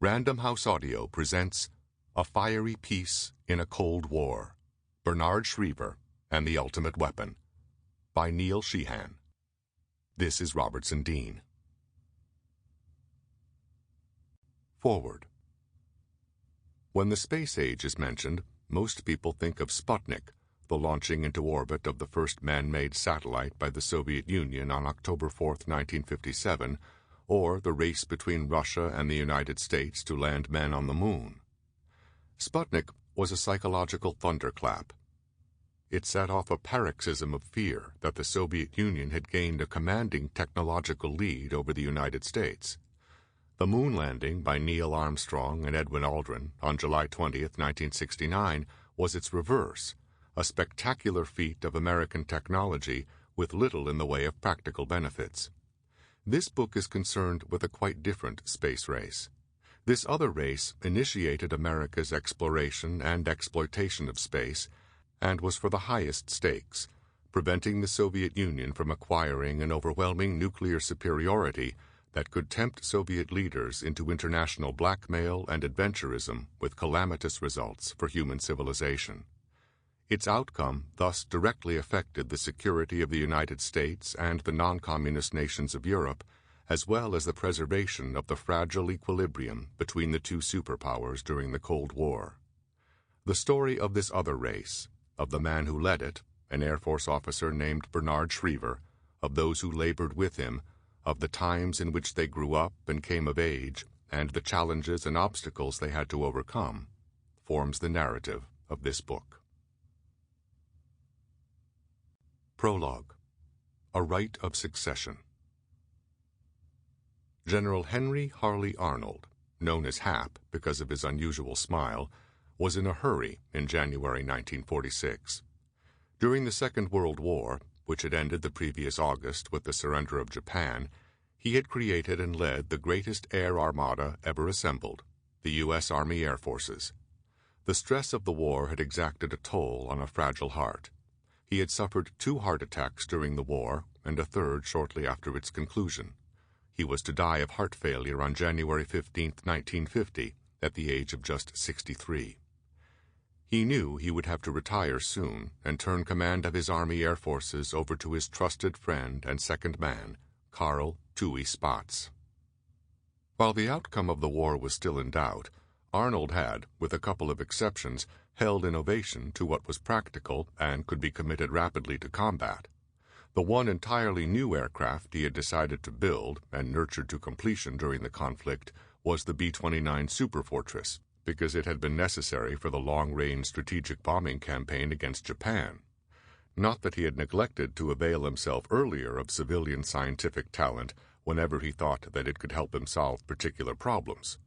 Random House Audio presents A Fiery Peace in a Cold War, Bernard Schriever and the Ultimate Weapon, by Neil Sheehan. This is Robertson Dean. Forward. When the space age is mentioned, most people think of Sputnik, the launching into orbit of the first man-made satellite by the Soviet Union on October 4, 1957, or the race between Russia and the United States to land men on the moon. Sputnik was a psychological thunderclap. It set off a paroxysm of fear that the Soviet Union had gained a commanding technological lead over the United States. The moon landing by Neil Armstrong and Edwin Aldrin on July 20, 1969, was its reverse, a spectacular feat of American technology with little in the way of practical benefits. This book is concerned with a quite different space race. This other race initiated America's exploration and exploitation of space and was for the highest stakes, preventing the Soviet Union from acquiring an overwhelming nuclear superiority that could tempt Soviet leaders into international blackmail and adventurism with calamitous results for human civilization. Its outcome thus directly affected the security of the United States and the non-communist nations of Europe, as well as the preservation of the fragile equilibrium between the two superpowers during the Cold War. The story of this other race, of the man who led it, an Air Force officer named Bernard Schriever, of those who labored with him, of the times in which they grew up and came of age, and the challenges and obstacles they had to overcome, forms the narrative of this book. Prologue. A Right of Succession. General Henry Harley Arnold, known as Hap because of his unusual smile, was in a hurry in January 1946. During the Second World War, which had ended the previous August with the surrender of Japan, he had created and led the greatest air armada ever assembled, the U.S. Army Air Forces. The stress of the war had exacted a toll on a fragile heart. He had suffered 2 heart attacks during the war and a third shortly after its conclusion. He was to die of heart failure on January 15, 1950, at the age of just 63. He knew he would have to retire soon and turn command of his Army Air Forces over to his trusted friend and second man, Carl Tooey Spaatz. While the outcome of the war was still in doubt, Arnold had, with a couple of exceptions, held innovation to what was practical and could be committed rapidly to combat. The one entirely new aircraft he had decided to build and nurtured to completion during the conflict was the B-29 Superfortress, because it had been necessary for the long-range strategic bombing campaign against Japan. Not that he had neglected to avail himself earlier of civilian scientific talent whenever he thought that it could help him solve particular problems.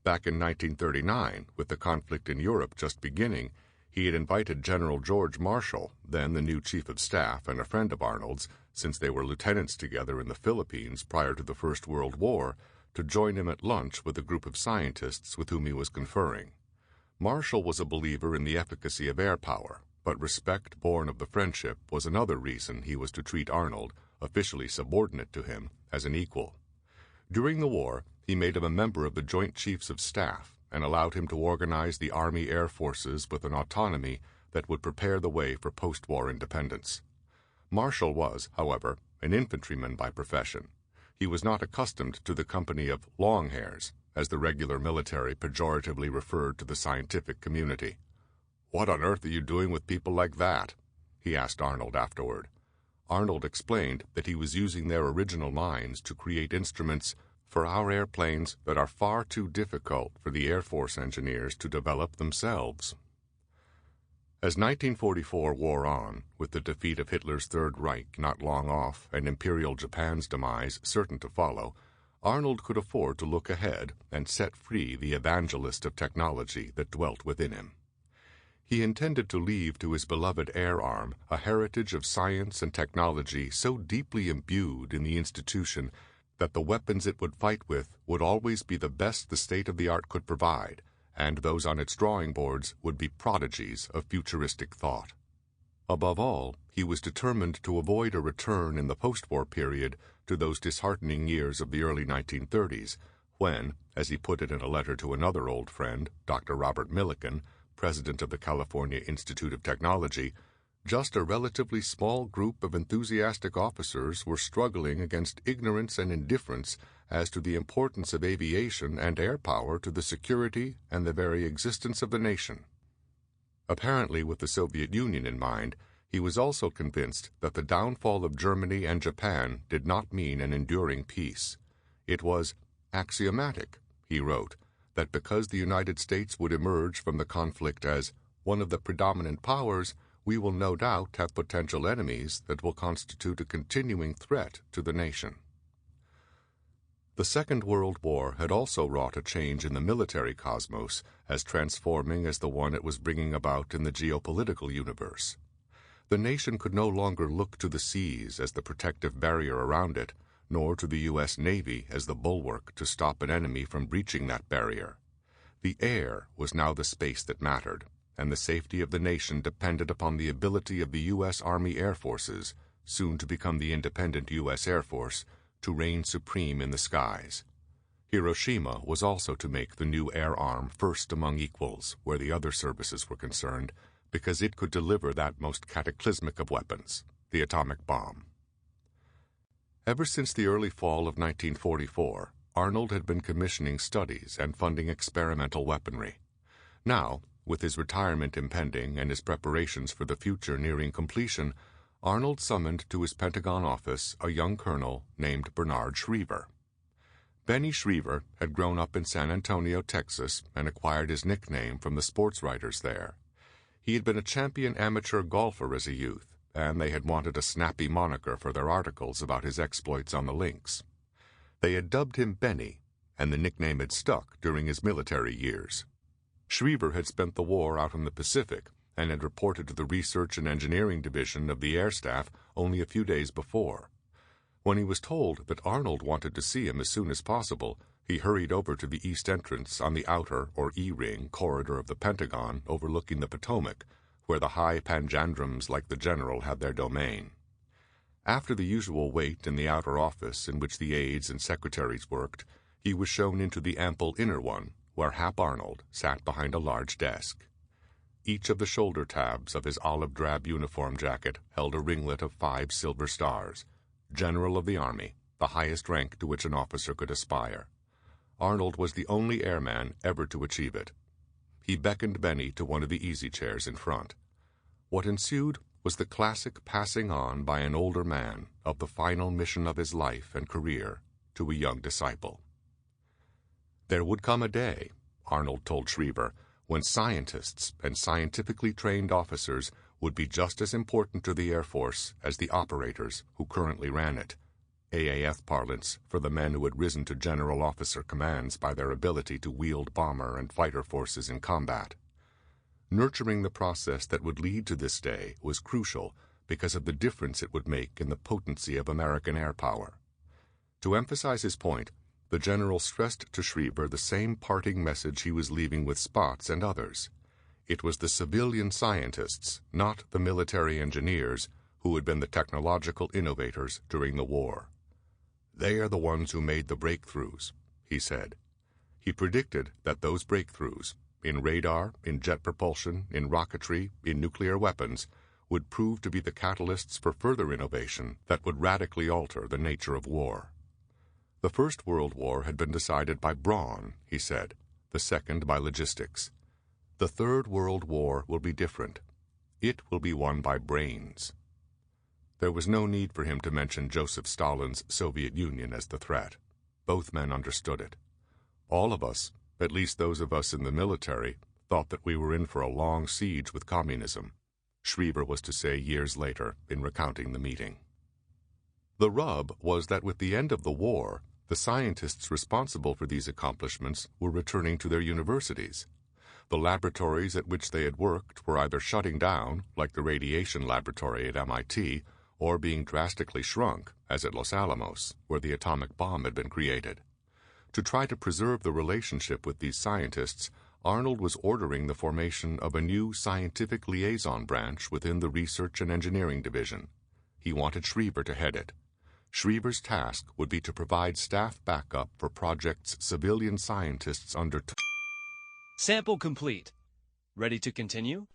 Back in 1939, with the conflict in Europe just beginning, he had invited General George Marshall, then the new Chief of Staff and a friend of Arnold's, since they were lieutenants together in the Philippines prior to the First World War, to join him at lunch with a group of scientists with whom he was conferring. Marshall was a believer in the efficacy of air power, but respect born of the friendship was another reason he was to treat Arnold, officially subordinate to him, as an equal. During the war, he made him a member of the Joint Chiefs of Staff and allowed him to organize the Army Air Forces with an autonomy that would prepare the way for post-war independence. Marshall was, however, an infantryman by profession. He was not accustomed to the company of long hairs, as the regular military pejoratively referred to the scientific community. "What on earth are you doing with people like that?" he asked Arnold afterward. Arnold explained that he was using their original minds to create instruments for our airplanes that are far too difficult for the Air Force engineers to develop themselves. As 1944 wore on, with the defeat of Hitler's Third Reich not long off and Imperial Japan's demise certain to follow, Arnold could afford to look ahead and set free the evangelist of technology that dwelt within him. He intended to leave to his beloved air arm a heritage of science and technology so deeply imbued in the institution that the weapons it would fight with would always be the best the state-of-the-art could provide, and those on its drawing boards would be prodigies of futuristic thought. Above all, he was determined to avoid a return in the post-war period to those disheartening years of the early 1930s, when, as he put it in a letter to another old friend, Dr. Robert Millikan, president of the California Institute of Technology, just a relatively small group of enthusiastic officers were struggling against ignorance and indifference as to the importance of aviation and air power to the security and the very existence of the nation. Apparently, with the Soviet Union in mind, he was also convinced that the downfall of Germany and Japan did not mean an enduring peace. It was axiomatic, he wrote, that because the United States would emerge from the conflict as one of the predominant powers, we will no doubt have potential enemies that will constitute a continuing threat to the nation. The Second World War had also wrought a change in the military cosmos as transforming as the one it was bringing about in the geopolitical universe. The nation could no longer look to the seas as the protective barrier around it, nor to the U.S. Navy as the bulwark to stop an enemy from breaching that barrier. The air was now the space that mattered, and the safety of the nation depended upon the ability of the U.S. Army Air Forces, soon to become the independent U.S. Air Force, to reign supreme in the skies. Hiroshima was also to make the new air arm first among equals where the other services were concerned, because it could deliver that most cataclysmic of weapons, the atomic bomb. Ever since the early fall of 1944, Arnold had been commissioning studies and funding experimental weaponry. Now, with his retirement impending and his preparations for the future nearing completion, Arnold summoned to his Pentagon office a young colonel named Bernard Schriever. Benny Schriever had grown up in San Antonio, Texas, and acquired his nickname from the sports writers there. He had been a champion amateur golfer as a youth, and they had wanted a snappy moniker for their articles about his exploits on the links. They had dubbed him Benny, and the nickname had stuck during his military years. Schriever had spent the war out in the Pacific and had reported to the Research and Engineering Division of the Air Staff only a few days before. When he was told that Arnold wanted to see him as soon as possible, he hurried over to the east entrance on the outer, or E-ring, corridor of the Pentagon overlooking the Potomac, where the high panjandrums like the general had their domain. After the usual wait in the outer office in which the aides and secretaries worked, he was shown into the ample inner one, where Hap Arnold sat behind a large desk. Each of the shoulder tabs of his olive-drab uniform jacket held a ringlet of 5 silver stars. General of the Army, the highest rank to which an officer could aspire. Arnold was the only airman ever to achieve it. He beckoned Benny to one of the easy chairs in front. What ensued was the classic passing on by an older man of the final mission of his life and career to a young disciple. There would come a day, Arnold told Schriever, when scientists and scientifically trained officers would be just as important to the Air Force as the operators who currently ran it, AAF parlance for the men who had risen to general officer commands by their ability to wield bomber and fighter forces in combat. Nurturing the process that would lead to this day was crucial because of the difference it would make in the potency of American air power. To emphasize his point, the general stressed to Schriever the same parting message he was leaving with Spotts and others. It was the civilian scientists, not the military engineers, who had been the technological innovators during the war. They are the ones who made the breakthroughs, he said. He predicted that those breakthroughs, in radar, in jet propulsion, in rocketry, in nuclear weapons, would prove to be the catalysts for further innovation that would radically alter the nature of war. The First World War had been decided by brawn, he said, the second by logistics. The Third World War will be different. It will be won by brains. There was no need for him to mention Joseph Stalin's Soviet Union as the threat. Both men understood it. All of us, at least those of us in the military, thought that we were in for a long siege with communism, Schriever was to say years later in recounting the meeting. The rub was that with the end of the war, the scientists responsible for these accomplishments were returning to their universities. The laboratories at which they had worked were either shutting down, like the radiation laboratory at MIT, or being drastically shrunk, as at Los Alamos, where the atomic bomb had been created. To try to preserve the relationship with these scientists, Arnold was ordering the formation of a new scientific liaison branch within the Research and Engineering Division. He wanted Schriever to head it. Schriever's task would be to provide staff backup for project's civilian scientists under... Sample complete. Ready to continue?